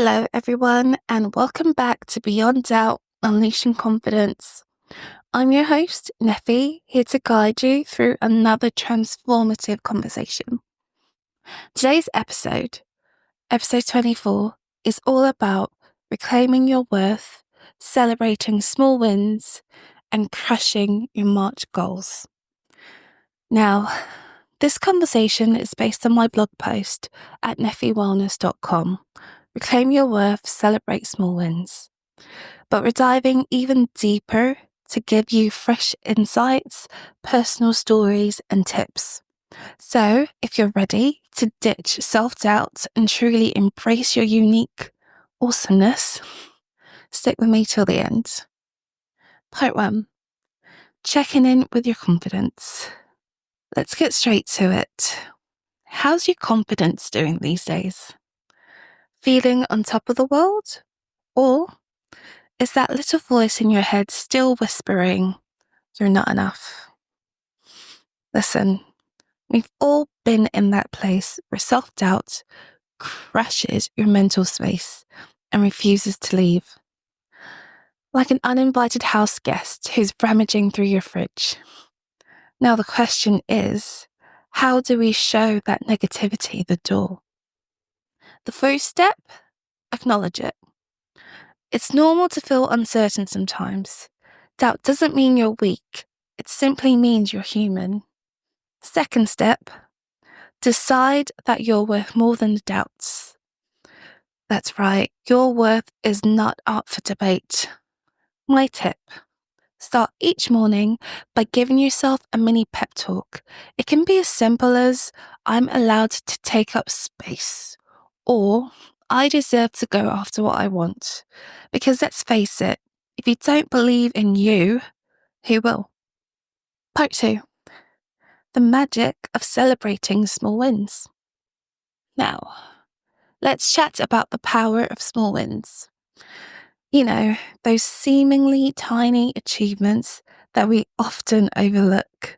Hello, everyone, and welcome back to Beyond Doubt, Unleashing Confidence. I'm your host, Nefe, here to guide you through another transformative conversation. Today's episode 24, is all about reclaiming your worth, celebrating small wins, and crushing your March goals. Now, this conversation is based on my blog post at nefewellness.com. Reclaim your worth, celebrate small wins. But we're diving even deeper to give you fresh insights, personal stories, and tips. So, if you're ready to ditch self-doubt and truly embrace your unique awesomeness, stick with me till the end. Part 1. Checking in with your confidence. Let's get straight to it. How's your confidence doing these days? Feeling on top of the world? Or is that little voice in your head still whispering, you're not enough? Listen, we've all been in that place where self-doubt crushes your mental space and refuses to leave. Like an uninvited house guest who's rummaging through your fridge. Now the question is, how do we show that negativity the door? The first step, acknowledge it. It's normal to feel uncertain sometimes. Doubt doesn't mean you're weak. It simply means you're human. Second step, decide that you're worth more than the doubts. That's right, your worth is not up for debate. My tip, start each morning by giving yourself a mini pep talk. It can be as simple as, I'm allowed to take up space, or I deserve to go after what I want. Because let's face it, if you don't believe in you, who will? Part 2. The magic of celebrating small wins. Now, let's chat about the power of small wins. You know, those seemingly tiny achievements that we often overlook.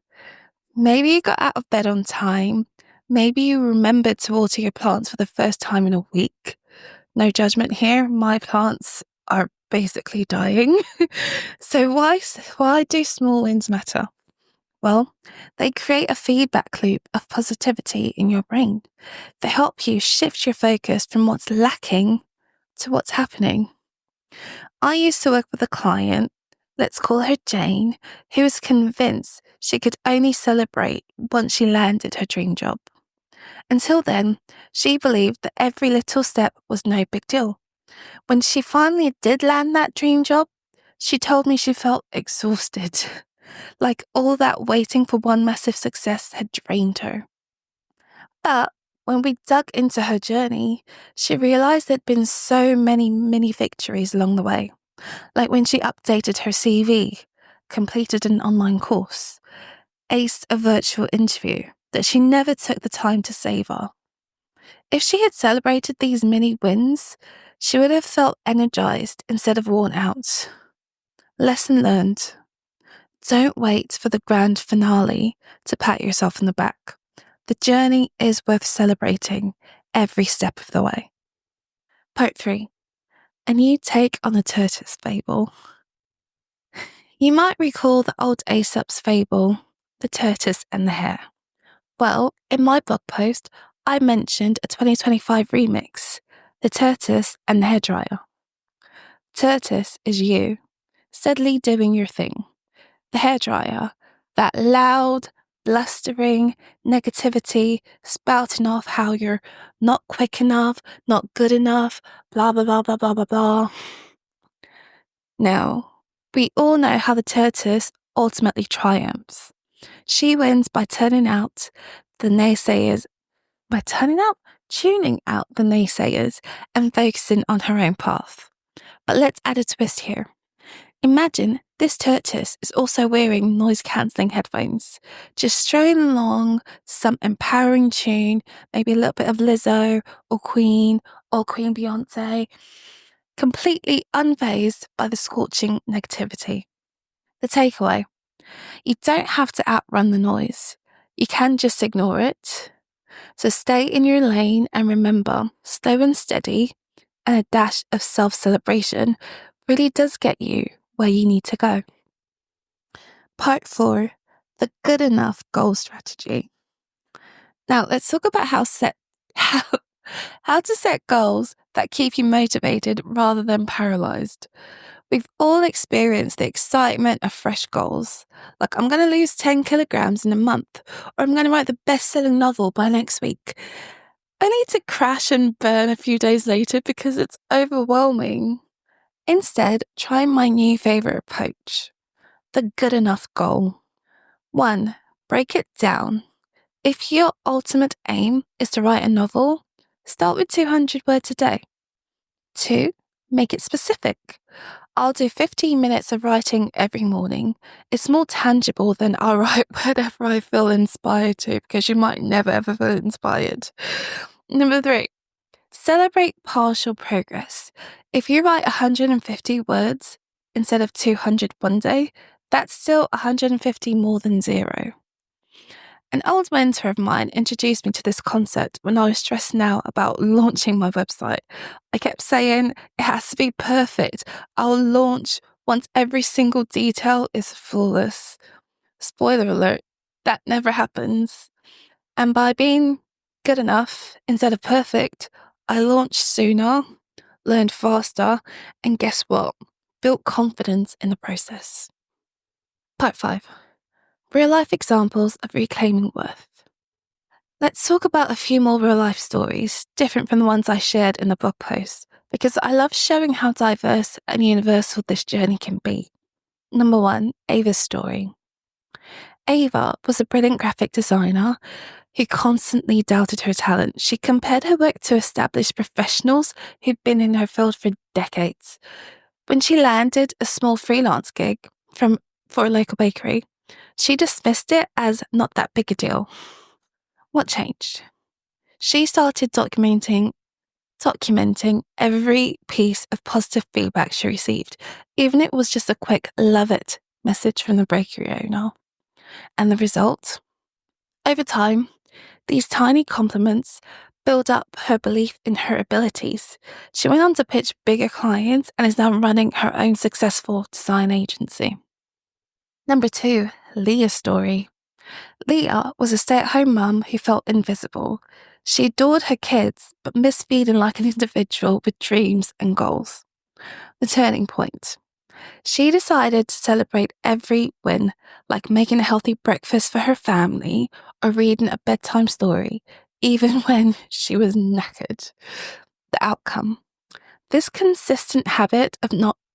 Maybe you got out of bed on time. Maybe you remembered to water your plants for the first time in a week. No judgment here. My plants are basically dying. So why do small wins matter? Well, they create a feedback loop of positivity in your brain. They help you shift your focus from what's lacking to what's happening. I used to work with a client, let's call her Jane, who was convinced she could only celebrate once she landed her dream job. Until then, she believed that every little step was no big deal. When she finally did land that dream job, she told me she felt exhausted. Like all that waiting for one massive success had drained her. But when we dug into her journey, she realized there'd been so many mini victories along the way. Like when she updated her CV, completed an online course, aced a virtual interview that she never took the time to savor. If she had celebrated these mini wins, she would have felt energized instead of worn out. Lesson learned. Don't wait for the grand finale to pat yourself on the back. The journey is worth celebrating every step of the way. Part 3. A new take on the tortoise fable. You might recall the old Aesop's fable, The Tortoise and the Hare. Well, in my blog post, I mentioned a 2025 remix, The Tortoise and the Hairdryer. Tortoise is you, steadily doing your thing. The hairdryer, that loud, blustering negativity spouting off how you're not quick enough, not good enough, blah, blah, blah, blah, blah, blah, blah. Now, we all know how the tortoise ultimately triumphs. She wins by tuning out the naysayers, tuning out the naysayers and focusing on her own path. But let's add a twist here. Imagine this tortoise is also wearing noise-cancelling headphones, just strolling along to some empowering tune, maybe a little bit of Lizzo or Queen Beyonce, completely unfazed by the scorching negativity. The takeaway: you don't have to outrun the noise. You can just ignore it. So stay in your lane and remember, slow and steady, and a dash of self-celebration really does get you where you need to go. Part 4, the good enough goal strategy. Now, let's talk about how, how to set goals that keep you motivated rather than paralyzed. We've all experienced the excitement of fresh goals, like I'm going to lose 10 kilograms in a month, or I'm going to write the best-selling novel by next week. Only to crash and burn a few days later because it's overwhelming. Instead, try my new favorite approach, the good enough goal. 1. Break it down. If your ultimate aim is to write a novel, start with 200 words a day. 2. Make it specific. I'll do 15 minutes of writing every morning. It's more tangible than I'll write whenever I feel inspired to, because you might never ever feel inspired. Number 3, celebrate partial progress. If you write 150 words instead of 200 one day, that's still 150 more than zero. An old mentor of mine introduced me to this concept when I was stressing out about launching my website. I kept saying, it has to be perfect. I'll launch once every single detail is flawless. Spoiler alert, that never happens. And by being good enough instead of perfect, I launched sooner, learned faster, and guess what? Built confidence in the process. Part 5. Real life examples of reclaiming worth. Let's talk about a few more real life stories, different from the ones I shared in the blog post, because I love showing how diverse and universal this journey can be. Number 1, Ava's story. Ava was a brilliant graphic designer who constantly doubted her talent. She compared her work to established professionals who'd been in her field for decades. When she landed a small freelance gig for a local bakery, she dismissed it as not that big a deal. What changed? She started documenting every piece of positive feedback she received, even if it was just a quick "love it" message from the bakery owner. And the result? Over time, these tiny compliments build up her belief in her abilities. She went on to pitch bigger clients and is now running her own successful design agency. Number 2, Leah's story. Leah was a stay-at-home mum who felt invisible. She adored her kids, but missed feeling like an individual with dreams and goals. The turning point. She decided to celebrate every win, like making a healthy breakfast for her family or reading a bedtime story, even when she was knackered. The outcome. This consistent habit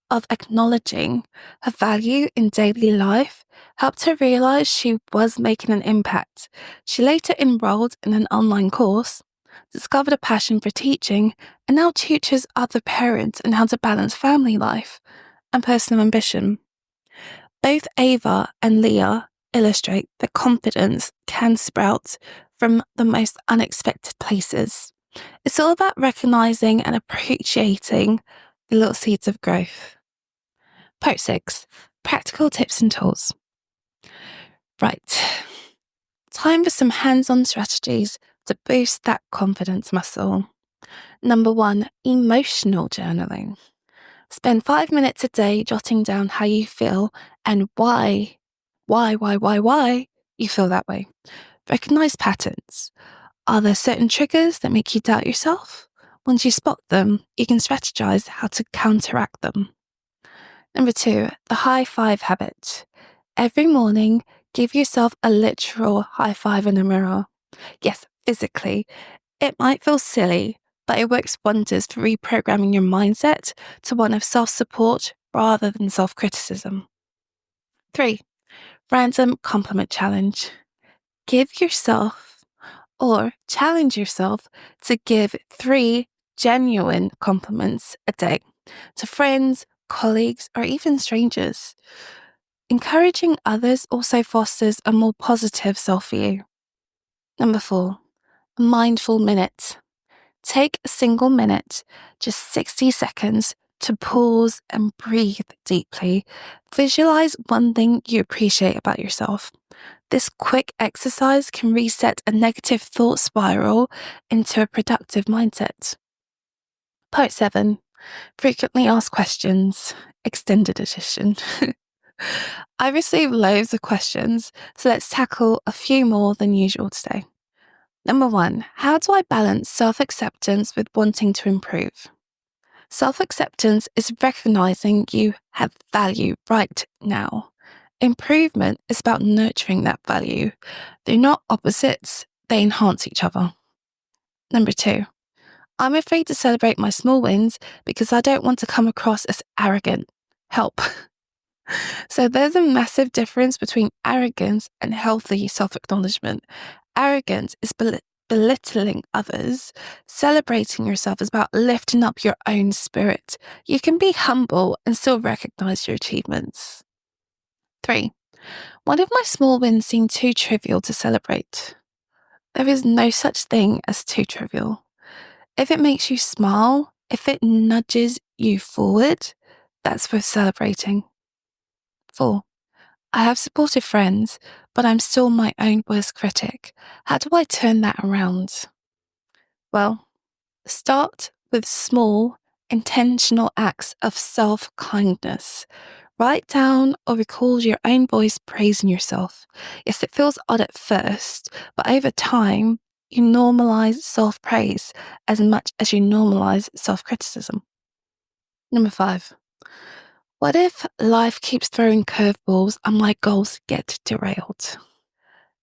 of acknowledging her value in daily life helped her realize she was making an impact. She later enrolled in an online course, discovered a passion for teaching, and now tutors other parents in how to balance family life and personal ambition. Both Ava and Leah illustrate that confidence can sprout from the most unexpected places. It's all about recognizing and appreciating the little seeds of growth. Part 6, practical tips and tools. Right. Time for some hands-on strategies to boost that confidence muscle. Number 1, emotional journaling. Spend 5 minutes a day jotting down how you feel and why you feel that way. Recognize patterns. Are there certain triggers that make you doubt yourself? Once you spot them, you can strategize how to counteract them. Number 2, the high five habit. Every morning, give yourself a literal high five in the mirror. Yes, physically. It might feel silly, but it works wonders for reprogramming your mindset to one of self-support rather than self-criticism. 3, random compliment challenge. Give yourself or challenge yourself to give 3 genuine compliments a day to friends, colleagues, or even strangers. Encouraging others also fosters a more positive self-view. Number 4, a mindful minute. Take a single minute, just 60 seconds, to pause and breathe deeply. Visualize one thing you appreciate about yourself. This quick exercise can reset a negative thought spiral into a productive mindset. Part 7. Frequently asked questions, extended edition. I received loads of questions, so let's tackle a few more than usual today. Number 1. How do I balance self-acceptance with wanting to improve? Self-acceptance is recognizing you have value right now. Improvement is about nurturing that value. They're not opposites, they enhance each other. Number 2. I'm afraid to celebrate my small wins because I don't want to come across as arrogant. Help. So there's a massive difference between arrogance and healthy self-acknowledgement. Arrogance is belittling others. Celebrating yourself is about lifting up your own spirit. You can be humble and still recognize your achievements. 3. What if my small wins seem too trivial to celebrate? There is no such thing as too trivial. If it makes you smile, if it nudges you forward, that's worth celebrating. 4. I have supportive friends, but I'm still my own worst critic. How do I turn that around? Well, start with small, intentional acts of self-kindness. Write down or record your own voice praising yourself. Yes, it feels odd at first, but over time, you normalize self-praise as much as you normalize self-criticism. Number 5. What if life keeps throwing curveballs and my goals get derailed?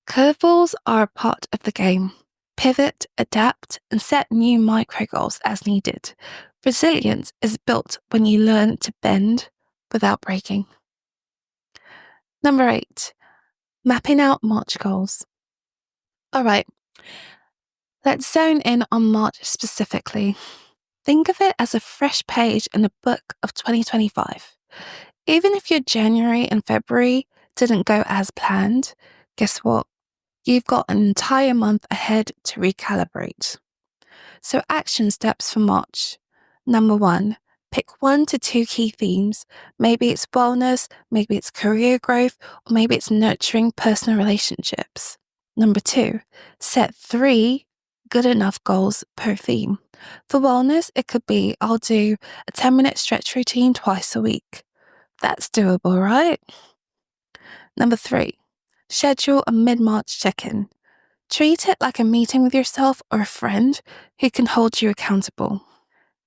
Curveballs are a part of the game. Pivot, adapt, and set new micro goals as needed. Resilience is built when you learn to bend without breaking. Number 8. Mapping out March goals. All right, let's zone in on March specifically. Think of it as a fresh page in the book of 2025. Even if your January and February didn't go as planned, guess what? You've got an entire month ahead to recalibrate. So action steps for March. Number 1, pick 1 to 2 key themes. Maybe it's wellness, maybe it's career growth, or maybe it's nurturing personal relationships. Number 2, set 3 good enough goals per theme. For wellness, it could be I'll do a 10-minute stretch routine twice a week. That's doable, right? Number 3, schedule a mid-March check-in. Treat it like a meeting with yourself or a friend who can hold you accountable.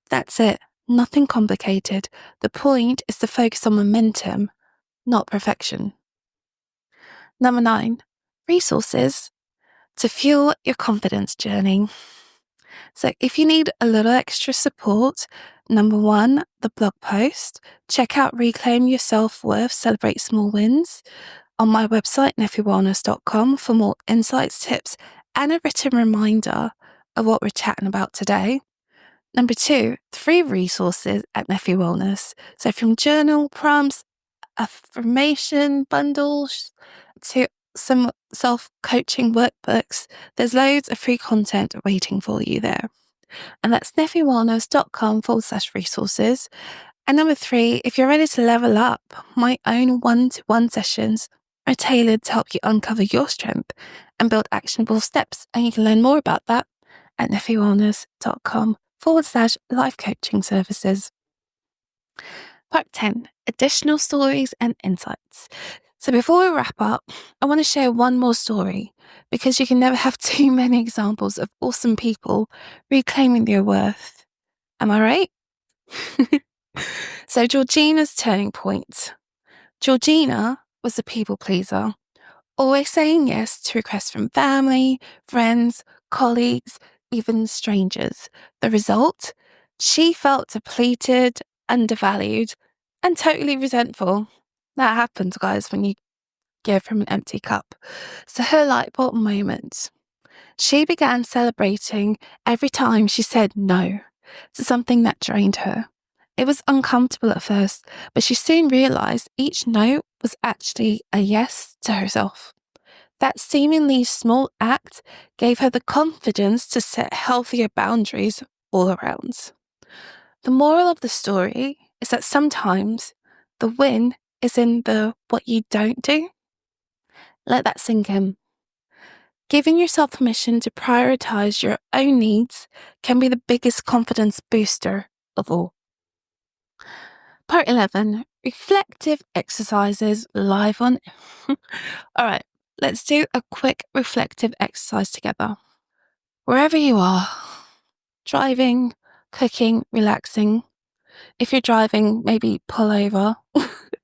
That's it. Nothing complicated. The point is to focus on momentum, not perfection. Number 9, resources to fuel your confidence journey. So if you need a little extra support, number 1, the blog post. Check out Reclaim Your Self-Worth, Celebrate Small Wins on my website, nefewellness.com, for more insights, tips, and a written reminder of what we're chatting about today. Number 2, 3 resources at Nefe Wellness. So from journal prompts, affirmation bundles, to some self-coaching workbooks, there's loads of free content waiting for you there. And that's nefewellness.com/resources. And number 3, if you're ready to level up, my own one-to-one sessions are tailored to help you uncover your strength and build actionable steps. And you can learn more about that at nefewellness.com/life coaching services. Part 10, additional stories and insights. So before we wrap up, I want to share one more story because you can never have too many examples of awesome people reclaiming their worth. Am I right? So Georgina's turning point. Georgina was a people pleaser, always saying yes to requests from family, friends, colleagues, even strangers. The result? She felt depleted, undervalued, and totally resentful. That happens, guys, when you give from an empty cup. So her light bulb moment. She began celebrating every time she said no to something that drained her. It was uncomfortable at first, but she soon realized each no was actually a yes to herself. That seemingly small act gave her the confidence to set healthier boundaries all around. The moral of the story is that sometimes the win is in the what you don't do. Let that sink in. Giving yourself permission to prioritize your own needs can be the biggest confidence booster of all. Part 11, reflective exercises live on. All right, let's do a quick reflective exercise together. Wherever you are, driving, cooking, relaxing. If you're driving, maybe pull over,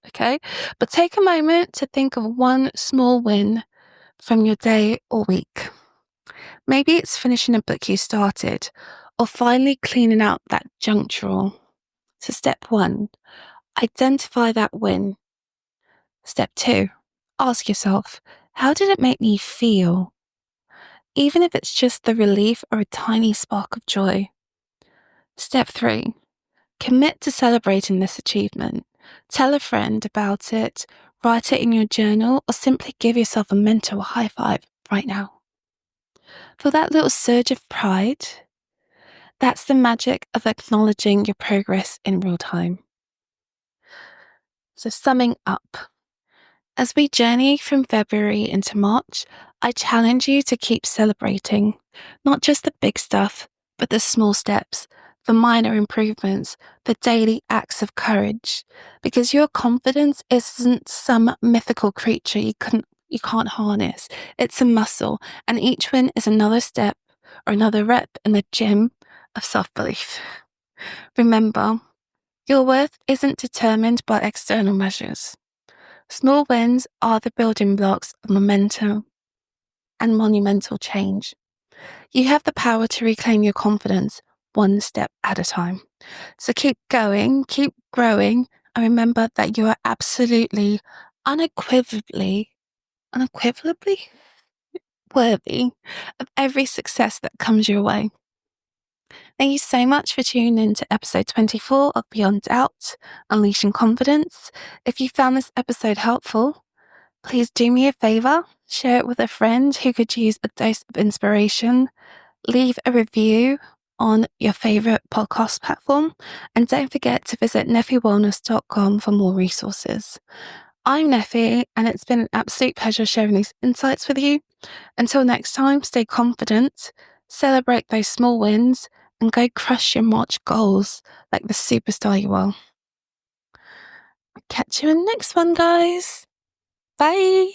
okay? But take a moment to think of one small win from your day or week. Maybe it's finishing a book you started or finally cleaning out that junk drawer. So, step 1, identify that win. Step 2, ask yourself, how did it make me feel? Even if it's just the relief or a tiny spark of joy. Step 3, commit to celebrating this achievement. Tell a friend about it, write it in your journal, or simply give yourself a mental high five right now. Feel that little surge of pride? That's the magic of acknowledging your progress in real time. So, summing up, as we journey from February into March, I challenge you to keep celebrating, not just the big stuff, but the small steps, the minor improvements, the daily acts of courage, because your confidence isn't some mythical creature you can't harness. It's a muscle, and each win is another step or another rep in the gym of self-belief. Remember, your worth isn't determined by external measures. Small wins are the building blocks of momentum and monumental change. You have the power to reclaim your confidence one step at a time. So keep going, keep growing, and remember that you are absolutely, unequivocally worthy of every success that comes your way. Thank you so much for tuning in to episode 24 of Beyond Doubt, Unleashing Confidence. If you found this episode helpful, please do me a favor, share it with a friend who could use a dose of inspiration, leave a review on your favorite podcast platform, and don't forget to visit nefewellness.com for more resources. I'm Nefe, and it's been an absolute pleasure sharing these insights with you. Until next time, stay confident, celebrate those small wins, and go crush your March goals like the superstar you are. Catch you in the next one, guys. Bye.